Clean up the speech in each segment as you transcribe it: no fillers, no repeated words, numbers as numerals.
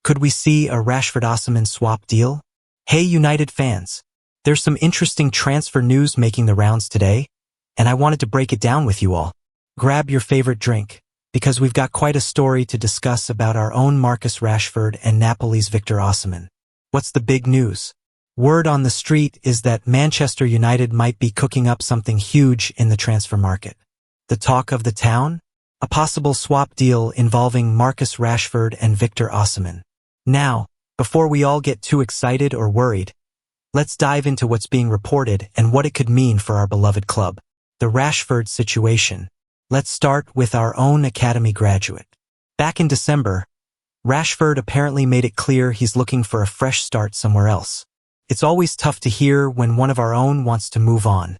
Could we see a Rashford-Osimhen swap deal? Hey United fans, there's some interesting transfer news making the rounds today, and I wanted to break it down with you all. Grab your favorite drink, because we've got quite a story to discuss about our own Marcus Rashford and Napoli's Victor Osimhen. What's the big news? Word on the street is that Manchester United might be cooking up something huge in the transfer market. The talk of the town? A possible swap deal involving Marcus Rashford and Victor Osimhen. Now, before we all get too excited or worried, let's dive into what's being reported and what it could mean for our beloved club. The Rashford situation. Let's start with our own academy graduate. Back in December, Rashford apparently made it clear he's looking for a fresh start somewhere else. It's always tough to hear when one of our own wants to move on,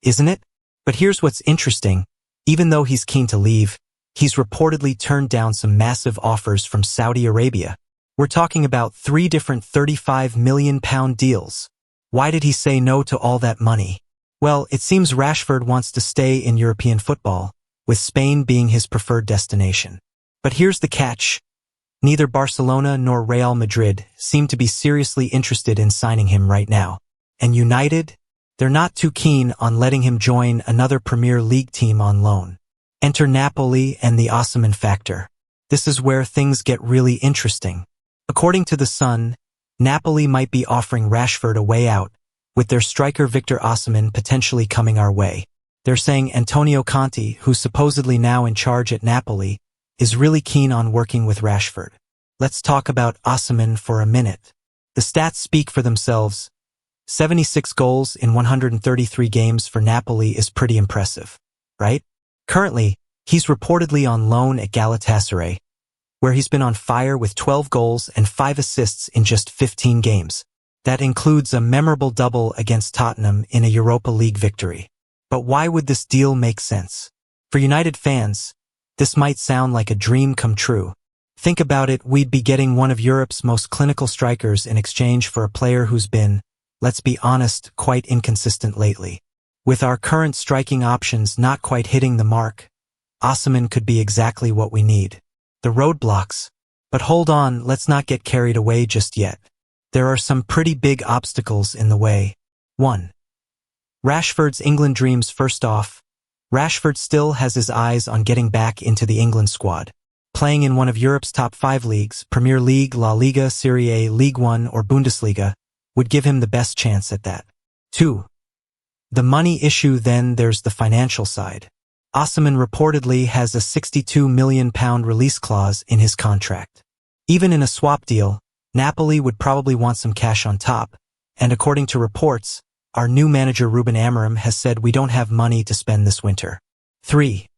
isn't it? But here's what's interesting. Even though he's keen to leave, he's reportedly turned down some massive offers from Saudi Arabia. We're talking about 3 different £35 million deals. Why did he say no to all that money? Well, it seems Rashford wants to stay in European football, with Spain being his preferred destination. But here's the catch. Neither Barcelona nor Real Madrid seem to be seriously interested in signing him right now. And United? They're not too keen on letting him join another Premier League team on loan. Enter Napoli and the Osimhen factor. This is where things get really interesting. According to The Sun, Napoli might be offering Rashford a way out, with their striker Victor Osimhen potentially coming our way. They're saying Antonio Conte, who's supposedly now in charge at Napoli, is really keen on working with Rashford. Let's talk about Osimhen for a minute. The stats speak for themselves. 76 goals in 133 games for Napoli is pretty impressive, right? Currently, he's reportedly on loan at Galatasaray, where he's been on fire with 12 goals and 5 assists in just 15 games. That includes a memorable double against Tottenham in a Europa League victory. But why would this deal make sense? For United fans, this might sound like a dream come true. Think about it, we'd be getting one of Europe's most clinical strikers in exchange for a player who's been, let's be honest, quite inconsistent lately. With our current striking options not quite hitting the mark, Osimhen could be exactly what we need. The roadblocks. But hold on, let's not get carried away just yet. There are some pretty big obstacles in the way. 1. Rashford's England dreams. First off, Rashford still has his eyes on getting back into the England squad. Playing in one of Europe's top 5 leagues, Premier League, La Liga, Serie A, League One, or Bundesliga, would give him the best chance at that. 2. The money issue. Then there's the financial side. Osimhen reportedly has a £62 million release clause in his contract. Even in a swap deal, Napoli would probably want some cash on top, and according to reports, our new manager Ruben Amorim has said we don't have money to spend this winter. 3.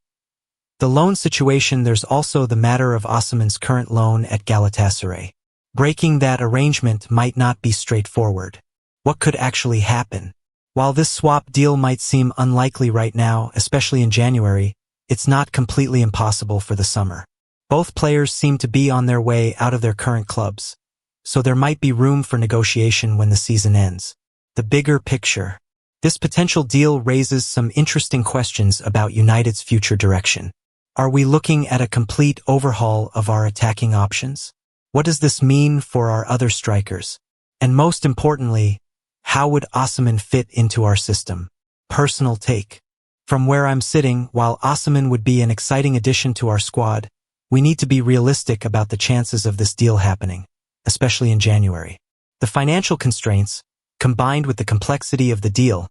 The loan situation. There's also the matter of Osimhen's current loan at Galatasaray. Breaking that arrangement might not be straightforward. What could actually happen? While this swap deal might seem unlikely right now, especially in January, it's not completely impossible for the summer. Both players seem to be on their way out of their current clubs, so there might be room for negotiation when the season ends. The bigger picture. This potential deal raises some interesting questions about United's future direction. Are we looking at a complete overhaul of our attacking options? What does this mean for our other strikers? And most importantly, how would Osimhen fit into our system? Personal take. From where I'm sitting, while Osimhen would be an exciting addition to our squad, we need to be realistic about the chances of this deal happening, especially in January. The financial constraints, combined with the complexity of the deal,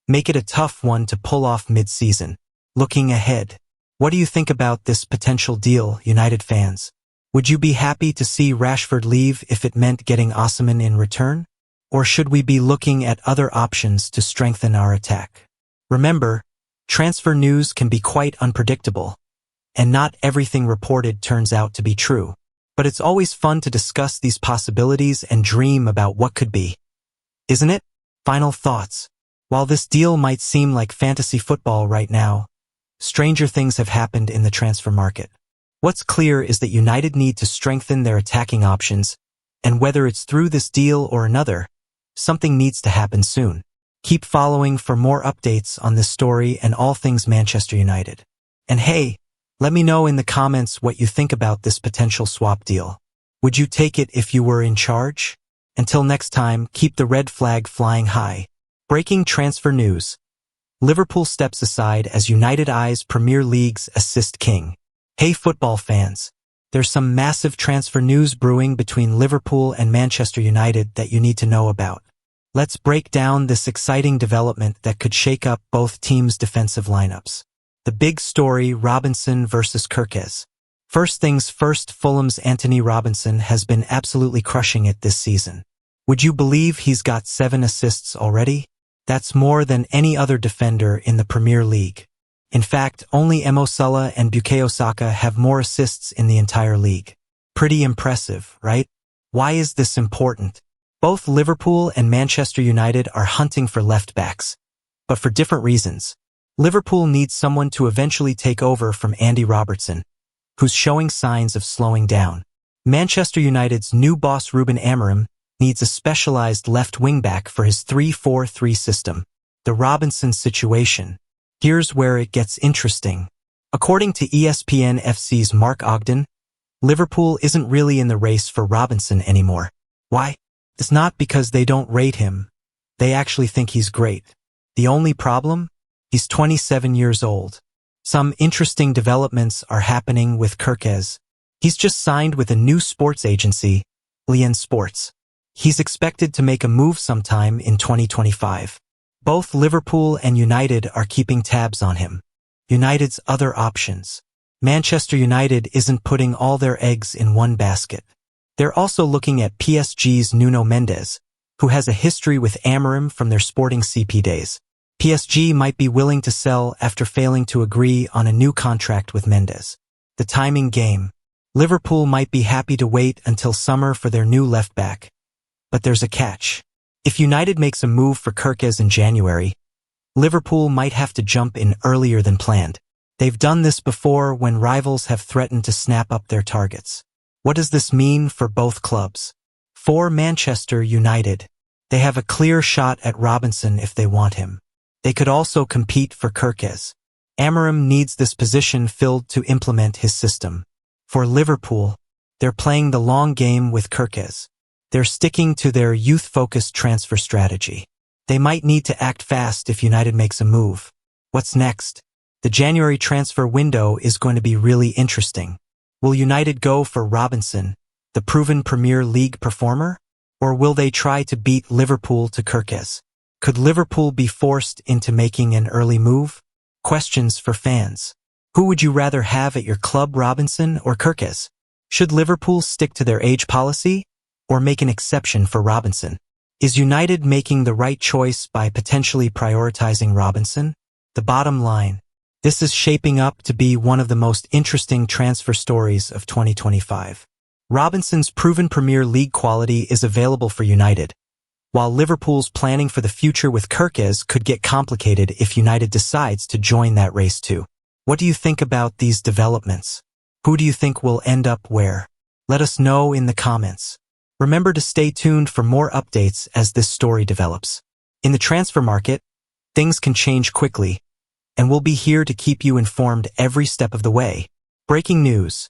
make it a tough one to pull off mid-season. Looking ahead, what do you think about this potential deal, United fans? Would you be happy to see Rashford leave if it meant getting Osimhen in return? Or should we be looking at other options to strengthen our attack? Remember, transfer news can be quite unpredictable, and not everything reported turns out to be true. But it's always fun to discuss these possibilities and dream about what could be. Isn't it? Final thoughts. While this deal might seem like fantasy football right now, stranger things have happened in the transfer market. What's clear is that United need to strengthen their attacking options, and whether it's through this deal or another, something needs to happen soon. Keep following for more updates on this story and all things Manchester United. And hey, let me know in the comments what you think about this potential swap deal. Would you take it if you were in charge? Until next time, keep the red flag flying high. Breaking transfer news. Liverpool steps aside as United eyes Premier League's assist king. Hey football fans, there's some massive transfer news brewing between Liverpool and Manchester United that you need to know about. Let's break down this exciting development that could shake up both teams' defensive lineups. The big story, Robinson versus Kirkez. First things first, Fulham's Anthony Robinson has been absolutely crushing it this season. Would you believe he's got 7 assists already? That's more than any other defender in the Premier League. In fact, only Mo Salah and Bukayo Saka have more assists in the entire league. Pretty impressive, right? Why is this important? Both Liverpool and Manchester United are hunting for left-backs, but for different reasons. Liverpool needs someone to eventually take over from Andy Robertson, who's showing signs of slowing down. Manchester United's new boss Ruben Amorim needs a specialized left wing-back for his 3-4-3 system. The Robinson situation. Here's where it gets interesting. According to ESPN FC's Mark Ogden, Liverpool isn't really in the race for Robinson anymore. Why? It's not because they don't rate him. They actually think he's great. The only problem? He's 27 years old. Some interesting developments are happening with Kirkez. He's just signed with a new sports agency, Lien Sports. He's expected to make a move sometime in 2025. Both Liverpool and United are keeping tabs on him. United's other options. Manchester United isn't putting all their eggs in one basket. They're also looking at PSG's Nuno Mendes, who has a history with Amorim from their Sporting CP days. PSG might be willing to sell after failing to agree on a new contract with Mendes. The timing game. Liverpool might be happy to wait until summer for their new left-back. But there's a catch. If United makes a move for Kirkez in January, Liverpool might have to jump in earlier than planned. They've done this before when rivals have threatened to snap up their targets. What does this mean for both clubs? For Manchester United, they have a clear shot at Robinson if they want him. They could also compete for Kirkez. Amorim needs this position filled to implement his system. For Liverpool, they're playing the long game with Kirkez. They're sticking to their youth-focused transfer strategy. They might need to act fast if United makes a move. What's next? The January transfer window is going to be really interesting. Will United go for Robinson, the proven Premier League performer? Or will they try to beat Liverpool to Kirkez? Could Liverpool be forced into making an early move? Questions for fans. Who would you rather have at your club, Robinson or Kirkez? Should Liverpool stick to their age policy or make an exception for Robinson? Is United making the right choice by potentially prioritizing Robinson? The bottom line. This is shaping up to be one of the most interesting transfer stories of 2025. Robinson's proven Premier League quality is available for United, while Liverpool's planning for the future with Kirkez could get complicated if United decides to join that race too. What do you think about these developments? Who do you think will end up where? Let us know in the comments. Remember to stay tuned for more updates as this story develops. In the transfer market, things can change quickly, and we'll be here to keep you informed every step of the way. Breaking news.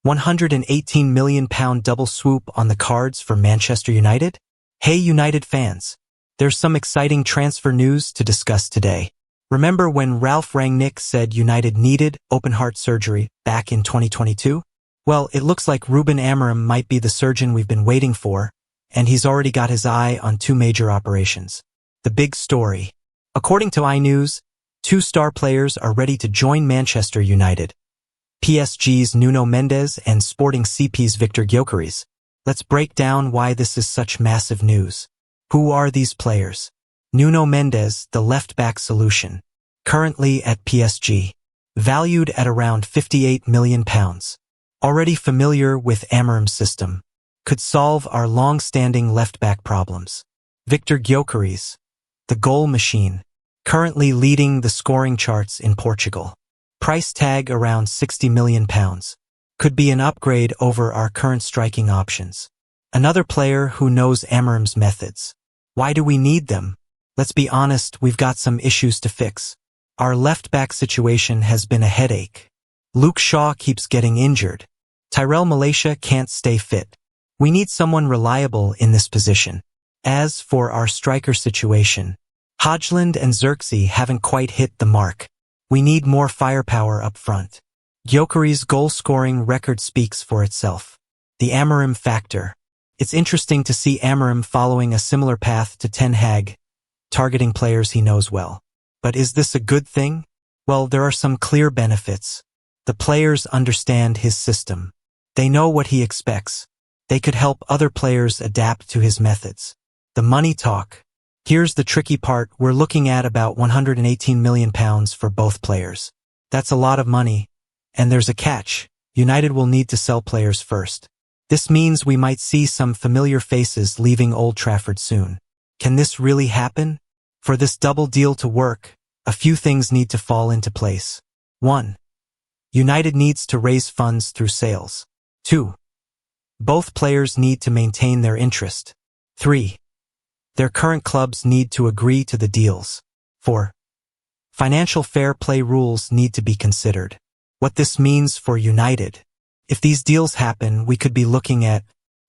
£118 million double swoop on the cards for Manchester United? Hey United fans, there's some exciting transfer news to discuss today. Remember when Ralph Rangnick said United needed open-heart surgery back in 2022? Well, it looks like Ruben Amorim might be the surgeon we've been waiting for, and he's already got his eye on 2 major operations. The big story. According to iNews, 2 star players are ready to join Manchester United. PSG's Nuno Mendes and Sporting CP's Victor Gyökeres. Let's break down why this is such massive news. Who are these players? Nuno Mendes, the left-back solution, currently at PSG, valued at around £58 million. Already familiar with Amorim's system, could solve our long-standing left-back problems. Victor Gyökeres, the goal machine, currently leading the scoring charts in Portugal. Price tag around £60 million. Could be an upgrade over our current striking options. Another player who knows Amorim's methods. Why do we need them? Let's be honest, we've got some issues to fix. Our left-back situation has been a headache. Luke Shaw keeps getting injured. Tyrell Malaysia can't stay fit. We need someone reliable in this position. As for our striker situation, Højlund and Xerxes haven't quite hit the mark. We need more firepower up front. Gyökeres's goal-scoring record speaks for itself. The Amorim factor. It's interesting to see Amorim following a similar path to Ten Hag, targeting players he knows well. But is this a good thing? Well, there are some clear benefits. The players understand his system. They know what he expects. They could help other players adapt to his methods. The money talk. Here's the tricky part. We're looking at about £118 million for both players. That's a lot of money. And there's a catch. United will need to sell players first. This means we might see some familiar faces leaving Old Trafford soon. Can this really happen? For this double deal to work, a few things need to fall into place. 1. United needs to raise funds through sales. 2. Both players need to maintain their interest. 3. Their current clubs need to agree to the deals. 4. Financial fair play rules need to be considered. What this means for United. If these deals happen, we could be looking at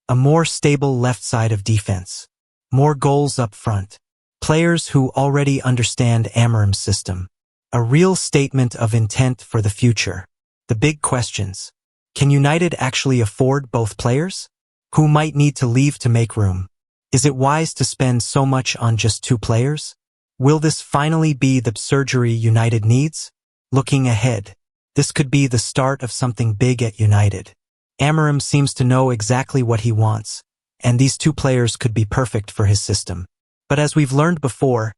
a more stable left side of defense, more goals up front, players who already understand Amorim's system, a real statement of intent for the future. The big questions. Can United actually afford both players? Who might need to leave to make room? Is it wise to spend so much on just 2 players? Will this finally be the surgery United needs? Looking ahead, this could be the start of something big at United. Amorim seems to know exactly what he wants, and these 2 players could be perfect for his system. But as we've learned before,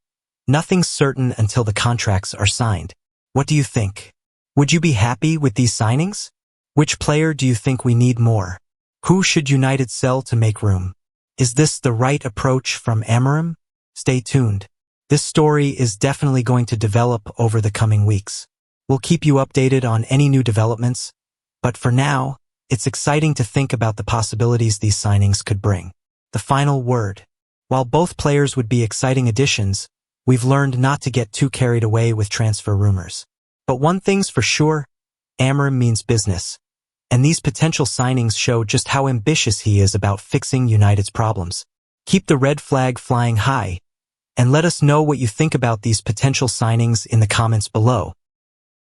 nothing's certain until the contracts are signed. What do you think? Would you be happy with these signings? Which player do you think we need more? Who should United sell to make room? Is this the right approach from Amorim? Stay tuned. This story is definitely going to develop over the coming weeks. We'll keep you updated on any new developments, but for now, it's exciting to think about the possibilities these signings could bring. The final word. While both players would be exciting additions, we've learned not to get too carried away with transfer rumors. But one thing's for sure, Amorim means business, and these potential signings show just how ambitious he is about fixing United's problems. Keep the red flag flying high, and let us know what you think about these potential signings in the comments below.